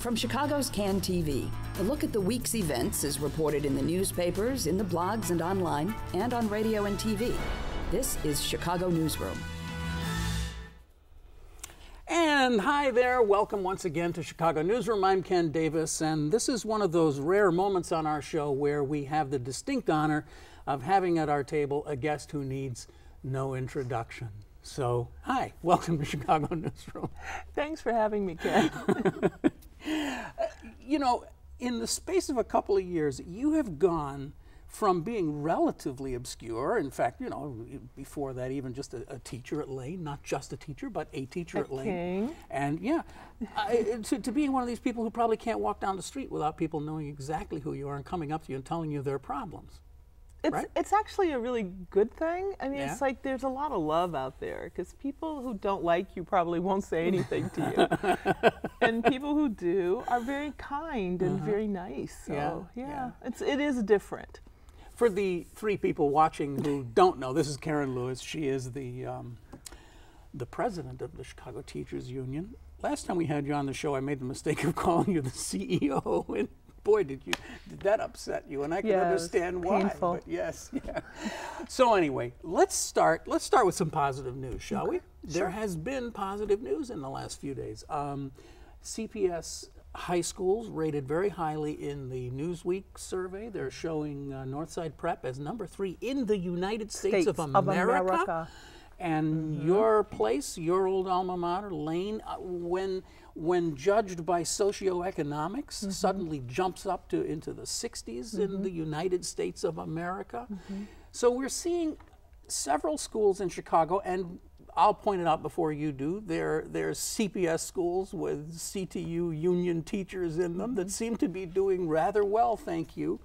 From Chicago's CAN TV, a look at the week's events is reported in the newspapers, in the blogs and online, and on radio and TV. This is Chicago Newsroom. And hi there, welcome once again to Chicago Newsroom. I'm Ken Davis, and this is one of those rare moments on our show where we have the distinct honor of having at our table a guest who needs no introduction. So, hi, welcome to Chicago Newsroom. Thanks for having me, Ken. You know, in the space of a couple of years, you have gone from being relatively obscure, in fact, you know, before that even just a teacher at Lane, not just a teacher, but a teacher at Lane. King. And yeah, to being one of these people who probably can't walk down the street without people knowing exactly who you are and coming up to you and telling you their problems. It's actually a really good thing. I mean, Yeah. It's like there's a lot of love out there because people who don't like you probably won't say anything to you. And people who do are very kind and very nice. So yeah. It is different. For the three people watching who don't know, this is Karen Lewis. She is the president of the Chicago Teachers Union. Last time we had you on the show, I made the mistake of calling you the CEO, and boy, did that upset you, and I can understand why. Painful. But yes, yeah. So anyway, let's start with some positive news, shall we? There has been positive news in the last few days. CPS high schools rated very highly in the Newsweek survey. They're showing Northside Prep as number 3 in the United States of America. And your place, your old alma mater, Lane, when judged by socioeconomics, suddenly jumps up into the 60s in the United States of America. So we're seeing several schools in Chicago, and I'll point it out before you do. There's CPS schools with CTU union teachers in them that seem to be doing rather well, thank you.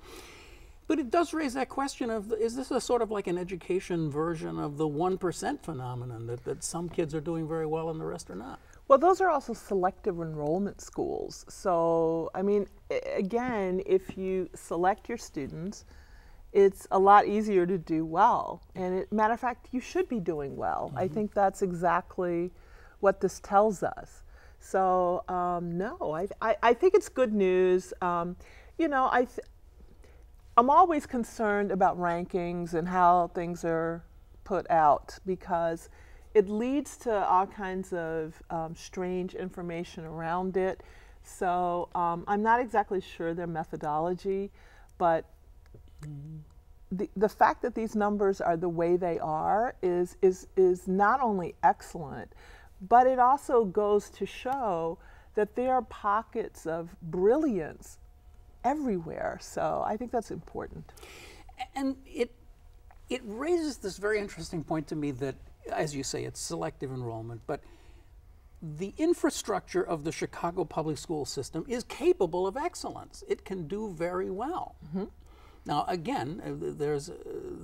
But it does raise that question of, is this a sort of like an education version of the 1% phenomenon, that some kids are doing very well and the rest are not? Well, those are also selective enrollment schools. So, I mean, again, if you select your students, it's a lot easier to do well. And matter of fact, you should be doing well. I think that's exactly what this tells us. So, no, I think it's good news. You know, I'm always concerned about rankings and how things are put out because it leads to all kinds of strange information around it. So I'm not exactly sure their methodology, but the fact that these numbers are the way they are is not only excellent, but it also goes to show that there are pockets of brilliance everywhere. So I think that's important. And it raises this very interesting point to me that, as you say, it's selective enrollment, but the infrastructure of the Chicago public school system is capable of excellence. It can do very well. Now, again,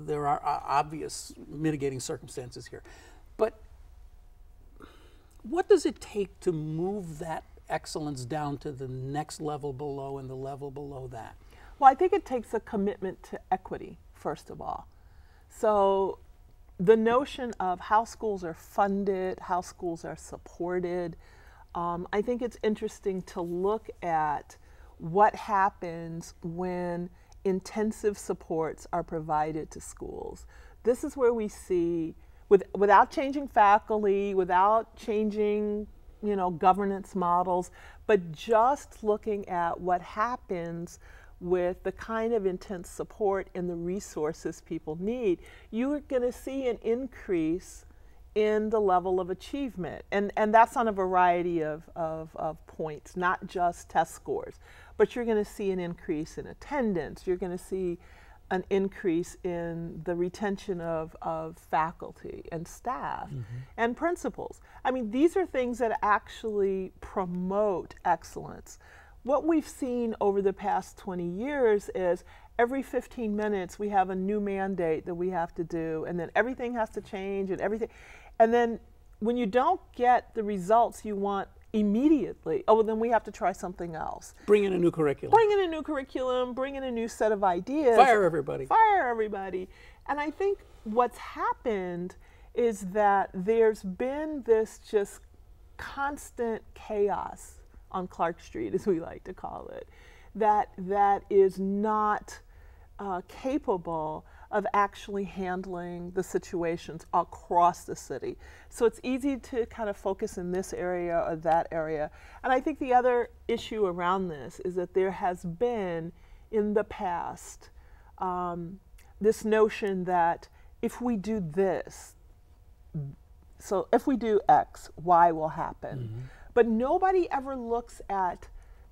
there are obvious mitigating circumstances here, but what does it take to move that excellence down to the next level below and the level below that? Well, I think it takes a commitment to equity, first of all. So the notion of how schools are funded, how schools are supported, I think it's interesting to look at what happens when intensive supports are provided to schools. This is where we see, without changing faculty, without changing governance models, but just looking at what happens with the kind of intense support and the resources people need, you're going to see an increase in the level of achievement. And that's on a variety of points, not just test scores. But you're going to see an increase in attendance. You're going to see an increase in the retention of faculty and staff and principals. I mean, these are things that actually promote excellence. What we've seen over the past 20 years is every 15 minutes we have a new mandate that we have to do, and then everything has to change and everything. And then when you don't get the results you want immediately, oh, well, then we have to try something else. Bring in a new curriculum. Bring in a new curriculum, bring in a new set of ideas. Fire everybody. Fire everybody. And I think what's happened is that there's been this just constant chaos on Clark Street, as we like to call it, that is not capable of actually handling the situations across the city. So it's easy to kind of focus in this area or that area. And I think the other issue around this is that there has been in the past this notion that if we do this, so if we do X, Y will happen. Mm-hmm. But nobody ever looks at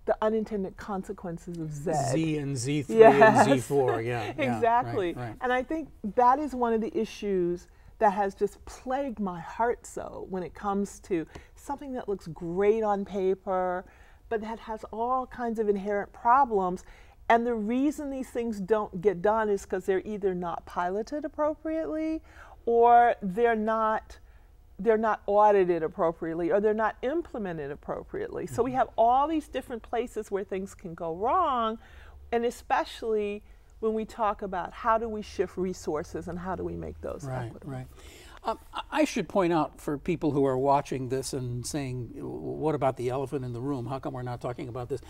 the unintended consequences of Z. Z and Z3 Yes. and Z4, yeah. Exactly. Right. And I think that is one of the issues that has just plagued my heart so when it comes to something that looks great on paper, but that has all kinds of inherent problems. And the reason these things don't get done is because they're either not piloted appropriately, or they're not audited appropriately, or they're not implemented appropriately. So we have all these different places where things can go wrong, and especially when we talk about how do we shift resources and how do we make those equitable. Right. I should point out for people who are watching this and saying, what about the elephant in the room? How come we're not talking about this?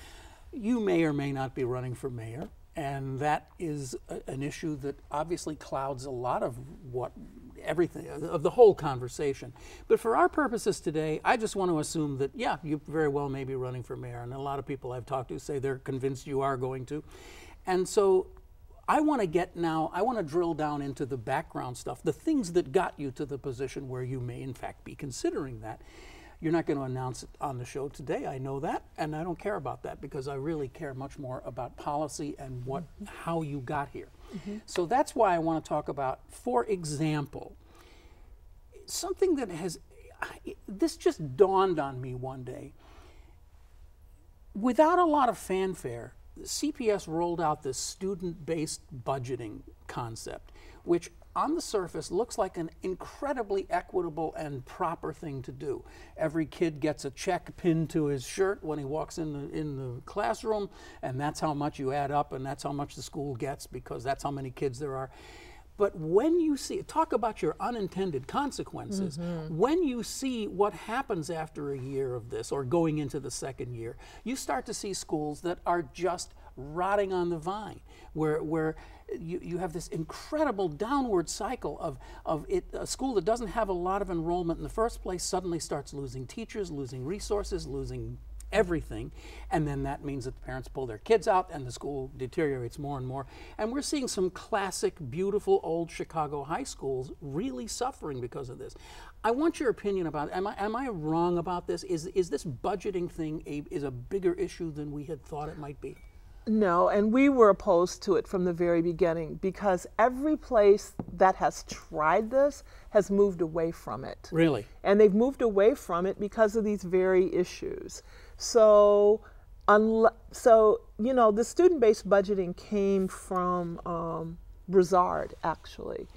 You may or may not be running for mayor, and that is an issue that obviously clouds a lot of everything, of the whole conversation. But for our purposes today, I just want to assume that, yeah, you very well may be running for mayor, and a lot of people I've talked to say they're convinced you are going to. And so I want to drill down into the background stuff, the things that got you to the position where you may in fact be considering that. You're not going to announce it on the show today, I know that, and I don't care about that because I really care much more about policy and how you got here. Mm-hmm. So that's why I want to talk about, for example, something that this just dawned on me one day. Without a lot of fanfare, CPS rolled out this student-based budgeting concept, which on the surface looks like an incredibly equitable and proper thing to do. Every kid gets a check pinned to his shirt when he walks in the classroom, and that's how much you add up, and that's how much the school gets because that's how many kids there are. But when you see, talk about your unintended consequences, when you see what happens after a year of this or going into the second year, you start to see schools that are just rotting on the vine, where you have this incredible downward cycle of a school that doesn't have a lot of enrollment in the first place suddenly starts losing teachers, losing resources, losing everything, and then that means that the parents pull their kids out and the school deteriorates more and more. And we're seeing some classic, beautiful old Chicago high schools really suffering because of this. I want your opinion about it. Am I wrong about this? Is this budgeting thing is a bigger issue than we had thought it might be? No, and we were opposed to it from the very beginning because every place that has tried this has moved away from it. Really? And they've moved away from it because of these very issues. So, the student-based budgeting came from Broussard, actually,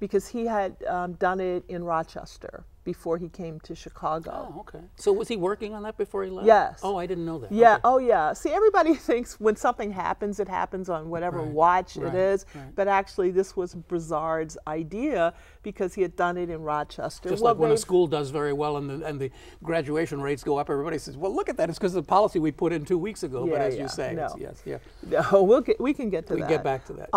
because he had done it in Rochester before he came to Chicago. Oh, okay. So was he working on that before he left? Yes. Oh, I didn't know that. Yeah. Okay. Oh, yeah. See, everybody thinks when something happens, it happens on whatever watch it is. Right. But actually, this was Broussard's idea because he had done it in Rochester. Just like when a school does very well and the graduation rates go up, everybody says, "Well, look at that! It's because of the policy we put in 2 weeks ago." Yeah, but as you say, no. No, we can get to that. We get back to that.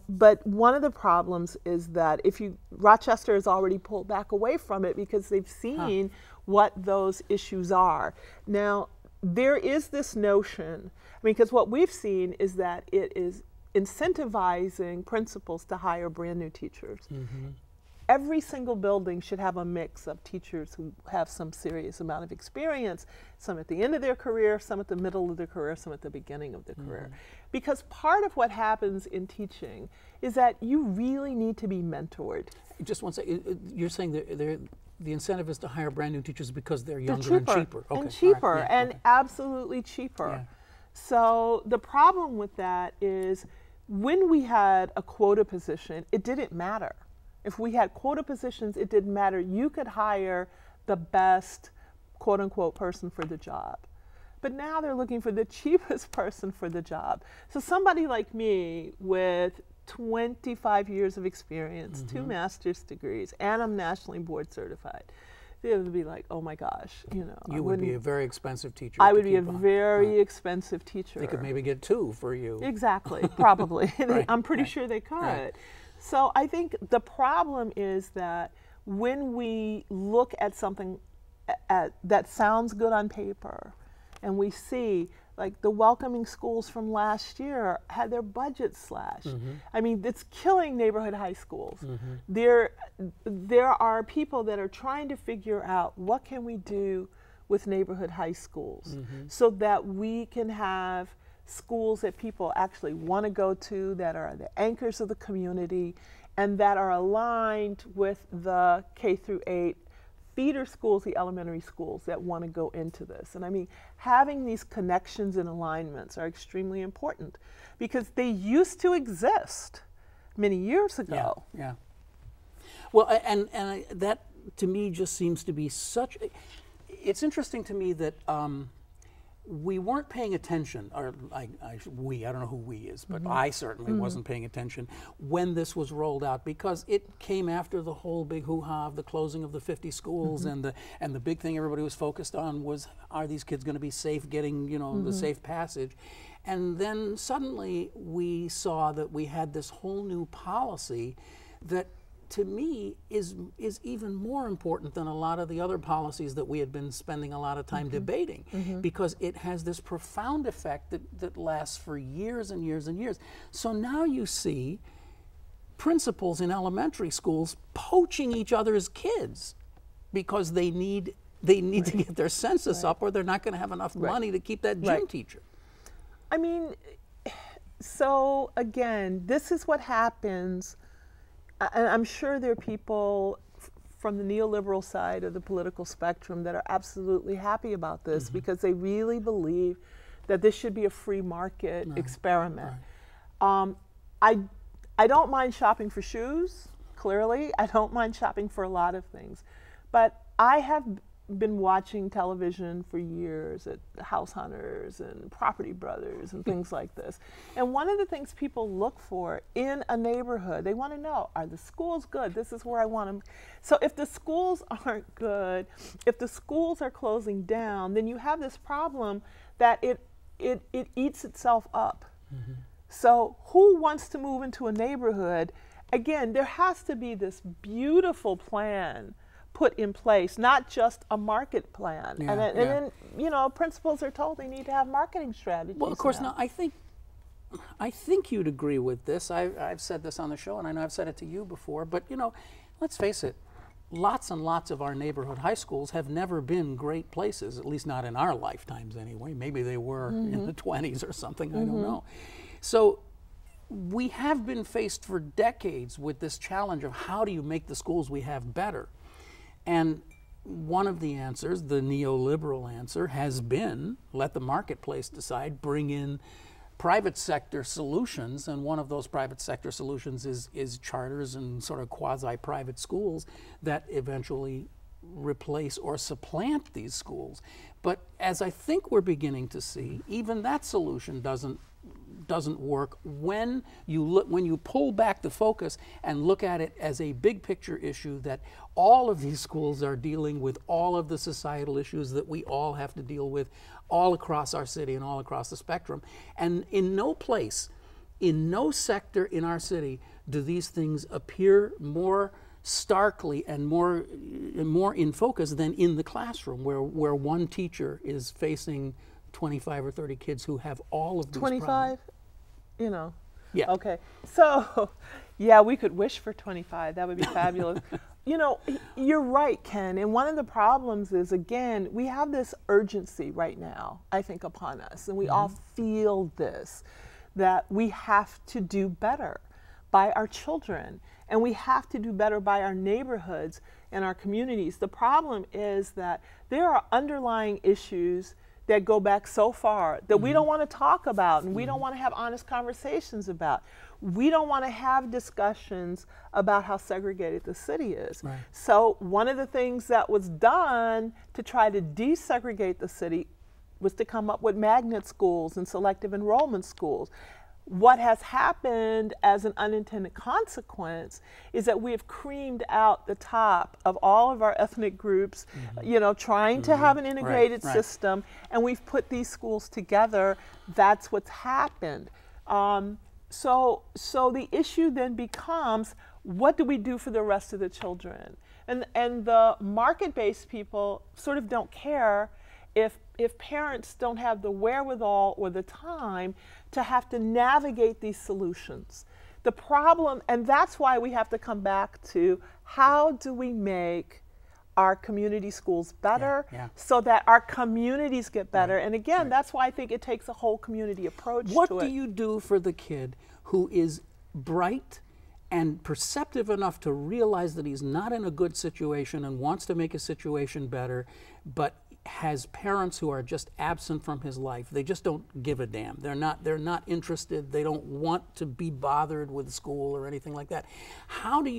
But one of the problems is that Rochester has already pulled back away from it because they've seen what those issues are. Now, there is this notion, because what we've seen is that it is incentivizing principals to hire brand new teachers. Mm-hmm. Every single building should have a mix of teachers who have some serious amount of experience, some at the end of their career, some at the middle of their career, some at the beginning of their career. Because part of what happens in teaching is that you really need to be mentored. Just one second, you're saying the incentive is to hire brand new teachers because they're younger and cheaper. Okay. And cheaper, right. Yeah, and absolutely cheaper. Yeah. So the problem with that is when we had a quota position, it didn't matter. If we had quota positions, it didn't matter. You could hire the best, quote unquote, person for the job. But now they're looking for the cheapest person for the job. So somebody like me with 25 years of experience, 2 master's degrees, and I'm nationally board certified. they would be like, oh my gosh, You would be a very expensive teacher. I would be a very expensive teacher. They could maybe get 2 for you. Exactly, probably. I'm pretty right, sure they could. right. So I think the problem is that when we look at something that sounds good on paper, and we see, like, the welcoming schools from last year had their budgets slashed. I mean, it's killing neighborhood high schools. There are people that are trying to figure out, what can we do with neighborhood high schools so that we can have schools that people actually want to go to, that are the anchors of the community, and that are aligned with the K-8 feeder schools, the elementary schools that want to go into this. And I mean, having these connections and alignments are extremely important, because they used to exist many years ago. Yeah. Well, and that to me just seems to be such. It's interesting to me that we weren't paying attention, or I don't know who we is, but I certainly wasn't paying attention when this was rolled out, because it came after the whole big hoo-ha of the closing of the 50 schools, and the big thing everybody was focused on was, are these kids going to be safe getting, the safe passage? And then suddenly we saw that we had this whole new policy that, to me, is even more important than a lot of the other policies that we had been spending a lot of time debating, because it has this profound effect that lasts for years and years and years. So now you see principals in elementary schools poaching each other's kids because they need to get their census up, or they're not going to have enough money to keep that gym teacher. I mean, so again, this is what happens. And I'm sure there are people from the neoliberal side of the political spectrum that are absolutely happy about this, because they really believe that this should be a free market experiment. I don't mind shopping for shoes, clearly. I don't mind shopping for a lot of things. But I have been watching television for years at House Hunters and Property Brothers and things like this. And one of the things people look for in a neighborhood, they want to know, are the schools good? This is where I want them. So if the schools aren't good, if the schools are closing down, then you have this problem that it eats itself up. So who wants to move into a neighborhood? Again, there has to be this beautiful plan put in place, not just a market plan. And then, principals are told they need to have marketing strategies. Well, of course, now I think you'd agree with this. I've said this on the show, and I know I've said it to you before, but let's face it, lots and lots of our neighborhood high schools have never been great places, at least not in our lifetimes anyway. Maybe they were in the 20s or something, I don't know. So we have been faced for decades with this challenge of, how do you make the schools we have better? And one of the answers, the neoliberal answer, has been, let the marketplace decide, bring in private sector solutions. And one of those private sector solutions is charters and sort of quasi-private schools that eventually replace or supplant these schools. But as I think we're beginning to see, even that solution doesn't work when you pull back the focus and look at it as a big picture issue, that all of these schools are dealing with all of the societal issues that we all have to deal with all across our city and all across the spectrum. And in no place, in no sector in our city, do these things appear more starkly and more in focus than in the classroom, where one teacher is facing 25 or 30 kids who have all of these 25? problems. Yeah. Okay. So, yeah, we could wish for 25. That would be fabulous. You're right, Ken. And one of the problems is, again, we have this urgency right now, I think, upon us. And we all feel this, that we have to do better by our children. And we have to do better by our neighborhoods and our communities. The problem is that there are underlying issues that go back so far that we don't want to talk about, and we don't want to have honest conversations about. We don't want to have discussions about how segregated the city is. Right. So one of the things that was done to try to desegregate the city was to come up with magnet schools and selective enrollment schools. what has happened as an unintended consequence is that we have creamed out the top of all of our ethnic groups, you know, trying to have an integrated system, and we've put these schools together. That's what's happened. So the issue then becomes, what do we do for the rest of the children? And the market-based people sort of don't care if parents don't have the wherewithal or the time to have to navigate these solutions. The problem, and that's why we have to come back to, how do we make our community schools better so that our communities get better? And again, that's why I think it takes a whole community approach to it. What do you do for the kid who is bright and perceptive enough to realize that he's not in a good situation and wants to make a situation better, but has parents who are just absent from his life? They just don't give a damn. They're not interested. They don't want to be bothered with school or anything like that. How can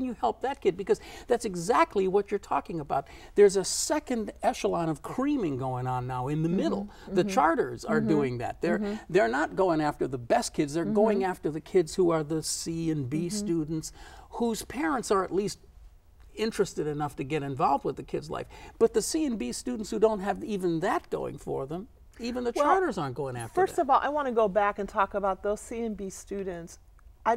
you help that kid? Because that's exactly what you're talking about. There's a second echelon of creaming going on now in the middle. The charters are doing that. They're not going after the best kids. They're going after the kids who are the C and B students, whose parents are at least interested enough to get involved with the kid's life. But the C and B students who don't have even that going for them, even the charters aren't going after First that. of all, I want to go back and talk about those C and B students. I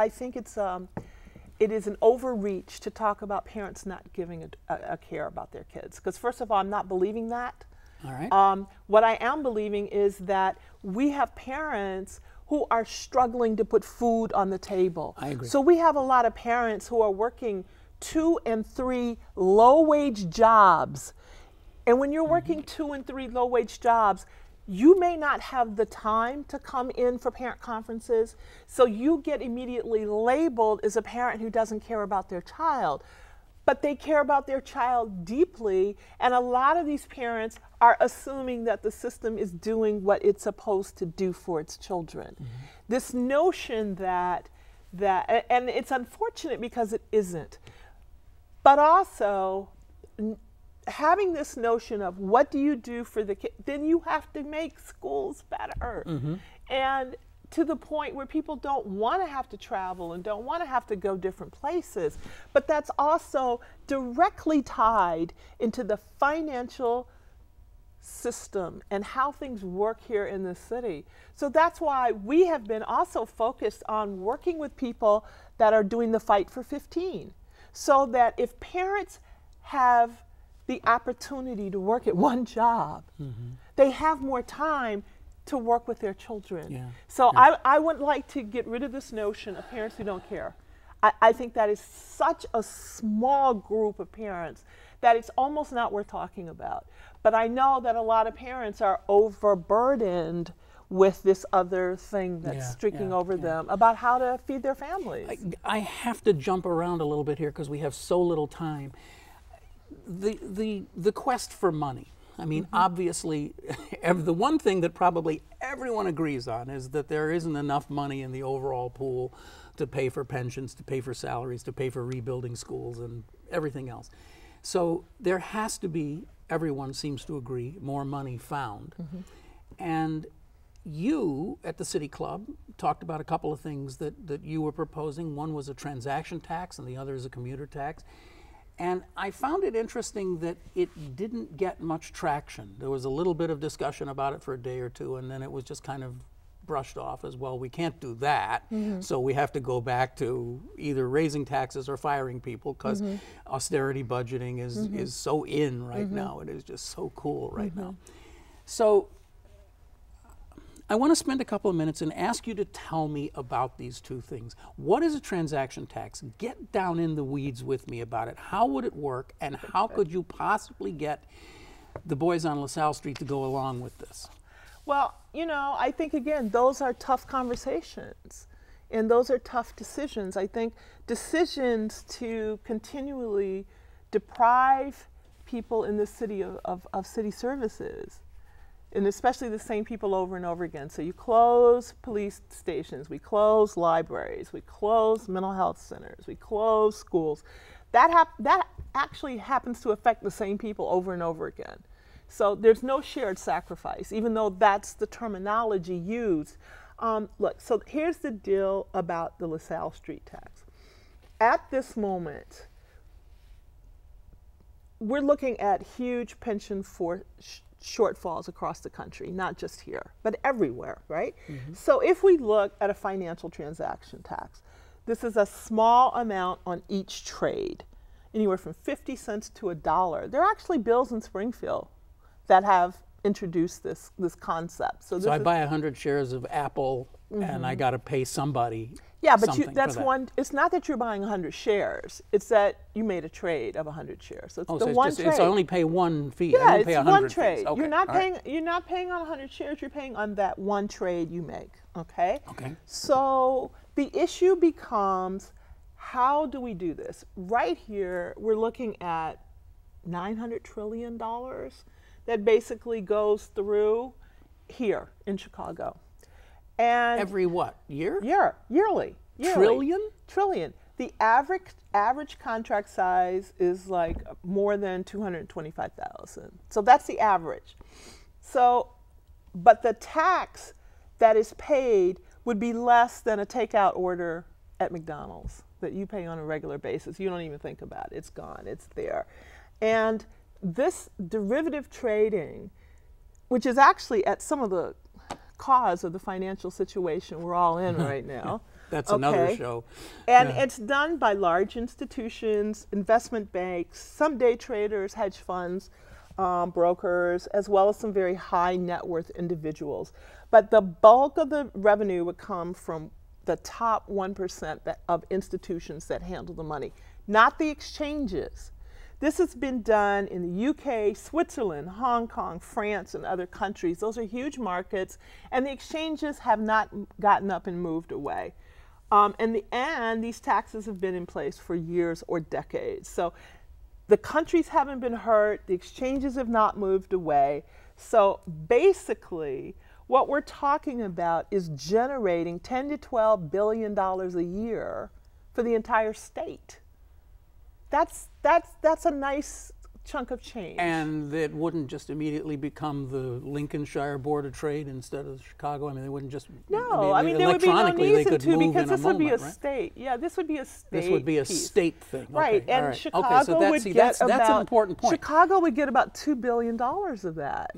think it is an overreach to talk about parents not giving a care about their kids. Because first of all, I'm not believing that. All right. What I am believing is that we have parents who are struggling to put food on the table. I agree. So we have a lot of parents who are working 2 and 3 low-wage jobs. And when you're working 2 and 3 low-wage jobs, you may not have the time to come in for parent conferences, so you get immediately labeled as a parent who doesn't care about their child. But they care about their child deeply, and a lot of these parents are assuming that the system is doing what it's supposed to do for its children. This notion that and it's unfortunate because it isn't, but also having this notion of what do you do for the kid, then you have to make schools better. And to the point where people don't want to have to travel and don't want to have to go different places. But that's also directly tied into the financial system and how things work here in the city. So that's why we have been also focused on working with people that are doing the Fight for 15. So that if parents have the opportunity to work at one job, they have more time to work with their children. So I would like to get rid of this notion of parents who don't care. I think that is such a small group of parents that it's almost not worth talking about. But I know that a lot of parents are overburdened with this other thing that's streaking over them about how to feed their families. I have to jump around a little bit here because we have so little time. The quest for money. I mean, obviously, the one thing that probably everyone agrees on is that there isn't enough money in the overall pool to pay for pensions, to pay for salaries, to pay for rebuilding schools and everything else. So there has to be, everyone seems to agree, more money found. And you at the City Club talked about a couple of things that you were proposing. One was a transaction tax and the other is a commuter tax. And I found it interesting that it didn't get much traction. There was a little bit of discussion about it for a day or two, and then it was just kind of brushed off as, well, we can't do that, so we have to go back to either raising taxes or firing people because austerity budgeting is so in right now. It is just so cool right now. So I want to spend a couple of minutes and ask you to tell me about these two things. What is a transaction tax? Get down in the weeds with me about it. How would it work, and how could you possibly get the boys on LaSalle Street to go along with this? Well, you know, I think, again, those are tough conversations, and those are tough decisions. I think decisions to continually deprive people in the city of city services, and especially the same people over and over again. So you close police stations, we close libraries, we close mental health centers, we close schools. That actually happens to affect the same people over and over again. So there's no shared sacrifice, even though that's the terminology used. Look, so here's the deal about the LaSalle Street tax. At this moment, we're looking at huge pension shortfalls across the country, not just here, but everywhere, right? So if we look at a financial transaction tax, this is a small amount on each trade, anywhere from 50 cents to $1. There are actually bills in Springfield that have introduced this concept. So I buy 100 shares of Apple and I got to pay somebody. Yeah, but that's one. It's not that you're buying 100 shares. It's that you made a trade of 100 shares. So it's the one trade. It's only pay one fee. Yeah, I don't it's pay 100 one trade. Okay. You're not paying. You're not paying on 100 shares. You're paying on that one trade you make. Okay. Okay. So the issue becomes, how do we do this? Right here, we're looking at $900 trillion that basically goes through here in Chicago. And every what? Yearly. Yearly. Trillion. The average contract size is like more than 225,000. So that's the average. So, but the tax that is paid would be less than a takeout order at McDonald's that you pay on a regular basis. You don't even think about it. It's gone. It's there. And this derivative trading, which is actually at some of the cause of the financial situation we're all in right now. That's another show. And it's done by large institutions, investment banks, some day traders, hedge funds, brokers, as well as some very high net worth individuals. But the bulk of the revenue would come from the top 1% of institutions that handle the money, not the exchanges. This has been done in the UK, Switzerland, Hong Kong, France, and other countries. Those are huge markets, and the exchanges have not gotten up and moved away. And these taxes have been in place for years or decades. So the countries haven't been hurt, the exchanges have not moved away. So basically, what we're talking about is generating $10 to $12 billion a year for the entire state. That's a nice chunk of change. And it wouldn't just immediately become the Lincolnshire Board of Trade instead of Chicago. I mean, they wouldn't just. No, I mean there would be no reason to, because this would be a state. Yeah, this would be a state. This would be a state thing. Right, okay, and right. Chicago would get about. That's an important point. Chicago would get about $2 billion of that.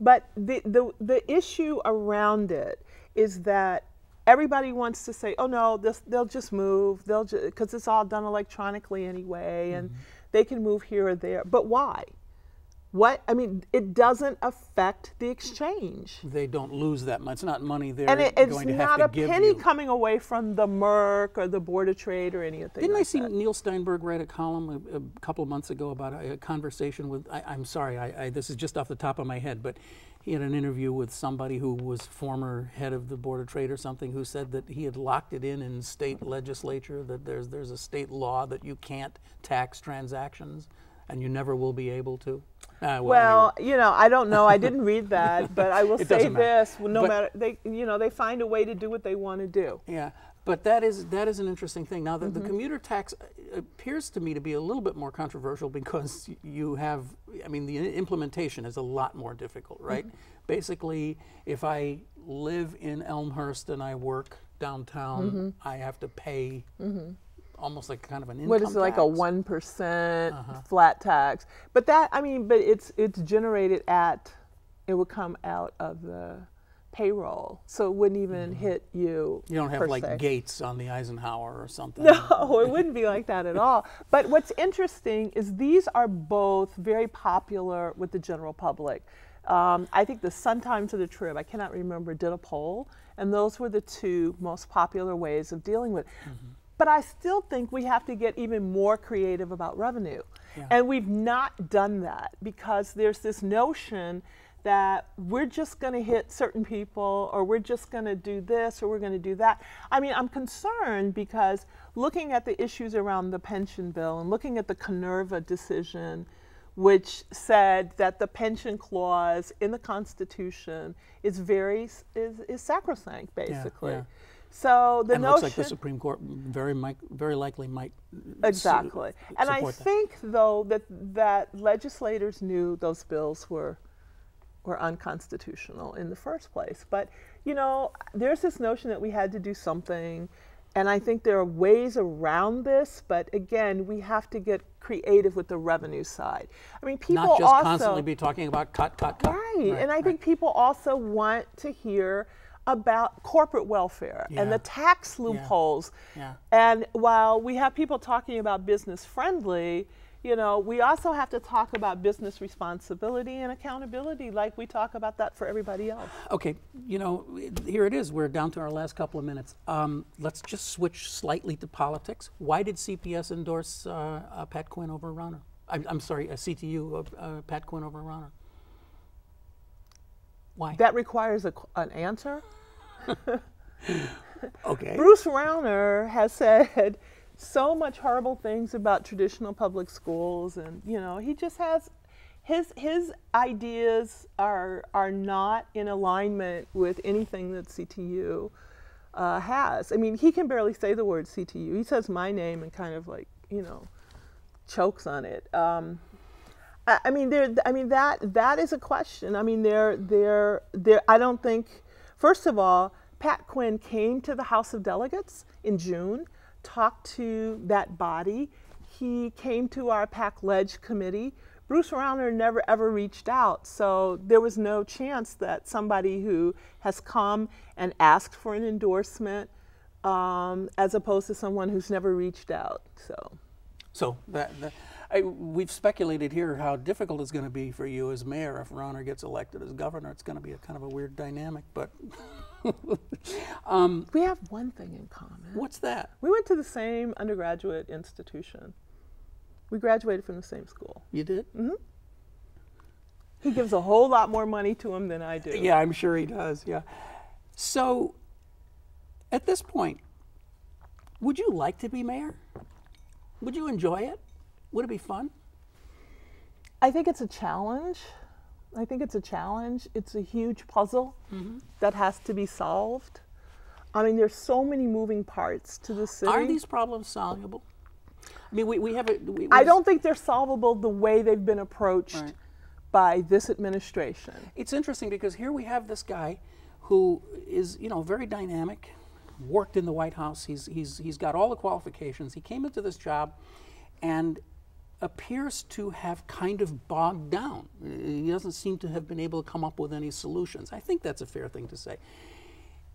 But the issue around it is that everybody wants to say, oh no, they'll just move, because it's all done electronically anyway, and they can move here or there. But why? I mean, it doesn't affect the exchange. They don't lose that much. It's not money they're and going to have to give you. it's not a penny coming away from the Merck or the Board of Trade or anything. Didn't like I see that. Neil Steinberg write a column a couple of months ago about a conversation with, I'm sorry, this is just off the top of my head, but he had an interview with somebody who was former head of the Board of Trade or something, who said that he had locked it in state legislature, that there's a state law that you can't tax transactions and you never will be able to. Well, anyway. You know, I don't know. I didn't read that, but I will say this: matter, they find a way to do what they want to do. Yeah, but that is an interesting thing. Now, the commuter tax appears to me to be a little bit more controversial because you have, I mean, the implementation is a lot more difficult, right? Basically, if I live in Elmhurst and I work downtown, I have to pay. Almost like kind of an income tax. What is it, like a 1% flat tax? But that, I mean, but it's generated it would come out of the payroll, so it wouldn't even hit you. You don't have like Gates on the Eisenhower or something. No, it wouldn't be like that at all. But what's interesting is these are both very popular with the general public. I think the Sun-Times or the Trib, I cannot remember, did a poll, and those were the two most popular ways of dealing with it. But I still think we have to get even more creative about revenue. Yeah. And we've not done that because there's this notion that we're just going to hit certain people, or we're just going to do this, or we're going to do that. I mean, I'm concerned because looking at the issues around the pension bill and looking at the Canerva decision, which said that the pension clause in the Constitution is sacrosanct, basically. Yeah, yeah. So the notion, looks like the Supreme Court very likely might exactly. And I think though that legislators knew those bills were were unconstitutional in the first place. But, you know, there's this notion that we had to do something, and I think there are ways around this, but again, we have to get creative with the revenue side. I mean, people not just also constantly be talking about cut. Right, and I think people also want to hear about corporate welfare and the tax loopholes. Yeah. And while we have people talking about business friendly, you know, we also have to talk about business responsibility and accountability like we talk about that for everybody else. Okay, you know, here it is. We're down to our last couple of minutes. Let's just switch slightly to politics. Why did CPS endorse Pat Quinn over Rauner? I'm sorry, CTU, Pat Quinn over Rauner. Why? That requires an answer. Okay. Bruce Rauner has said so much horrible things about traditional public schools, and you know, he just has his ideas are not in alignment with anything that CTU has. I mean, he can barely say the word CTU. He says my name and kind of like, you know, chokes on it. I mean, that is a question. I mean, I don't think. First of all, Pat Quinn came to the House of Delegates in June, talked to that body. He came to our PAC Ledge committee. Bruce Rauner never ever reached out, so there was no chance that somebody who has come and asked for an endorsement, as opposed to someone who's never reached out. So we've speculated here how difficult it's going to be for you as mayor if Rauner gets elected as governor. It's going to be a kind of a weird dynamic, but we have one thing in common. What's that? We went to the same undergraduate institution. We graduated from the same school. You did? Mm-hmm. He gives a whole lot more money to him than I do. Yeah, I'm sure he does, yeah. So, at this point, would you like to be mayor? Would you enjoy it? Would it be fun? I think it's a challenge. It's a huge puzzle that has to be solved. I mean, there's so many moving parts to the city. Are these problems solvable? I mean, we have a... I don't think they're solvable the way they've been approached by this administration. It's interesting because here we have this guy who is, you know, very dynamic, worked in the White House. He's got all the qualifications. He came into this job and appears to have kind of bogged down. He doesn't seem to have been able to come up with any solutions. I think that's a fair thing to say.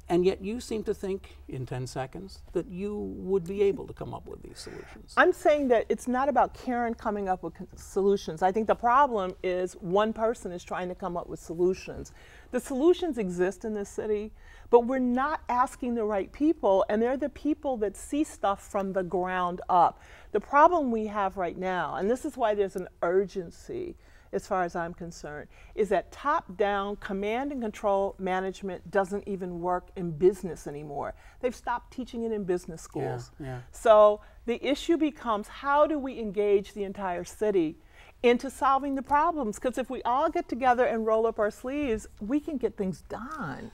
And yet you seem to think, in 10 seconds, that you would be able to come up with these solutions. I'm saying that it's not about Karen coming up with solutions. I think the problem is one person is trying to come up with solutions. The solutions exist in this city, but we're not asking the right people, and they're the people that see stuff from the ground up. The problem we have right now, and this is why there's an urgency as far as I'm concerned, is that top-down command and control management doesn't even work in business anymore. They've stopped teaching it in business schools. Yeah. So the issue becomes, how do we engage the entire city into solving the problems? Because if we all get together and roll up our sleeves, we can get things done.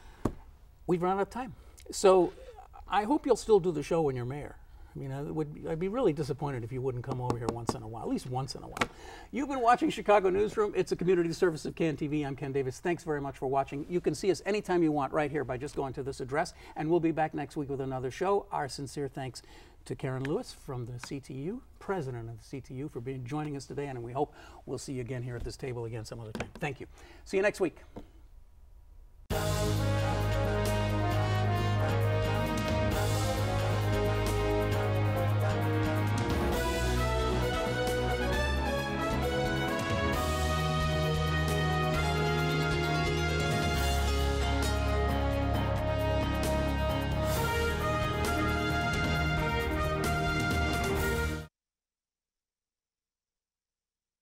We've run out of time. So I hope you'll still do the show when you're mayor. I mean, I'd be really disappointed if you wouldn't come over here once in a while, at least once in a while. You've been watching Chicago Newsroom. It's a community service of CAN TV. I'm Ken Davis. Thanks very much for watching. You can see us anytime you want right here by just going to this address, and we'll be back next week with another show. Our sincere thanks to Karen Lewis from the CTU, president of the CTU, for joining us today, and we hope we'll see you again here at this table again some other time. Thank you. See you next week.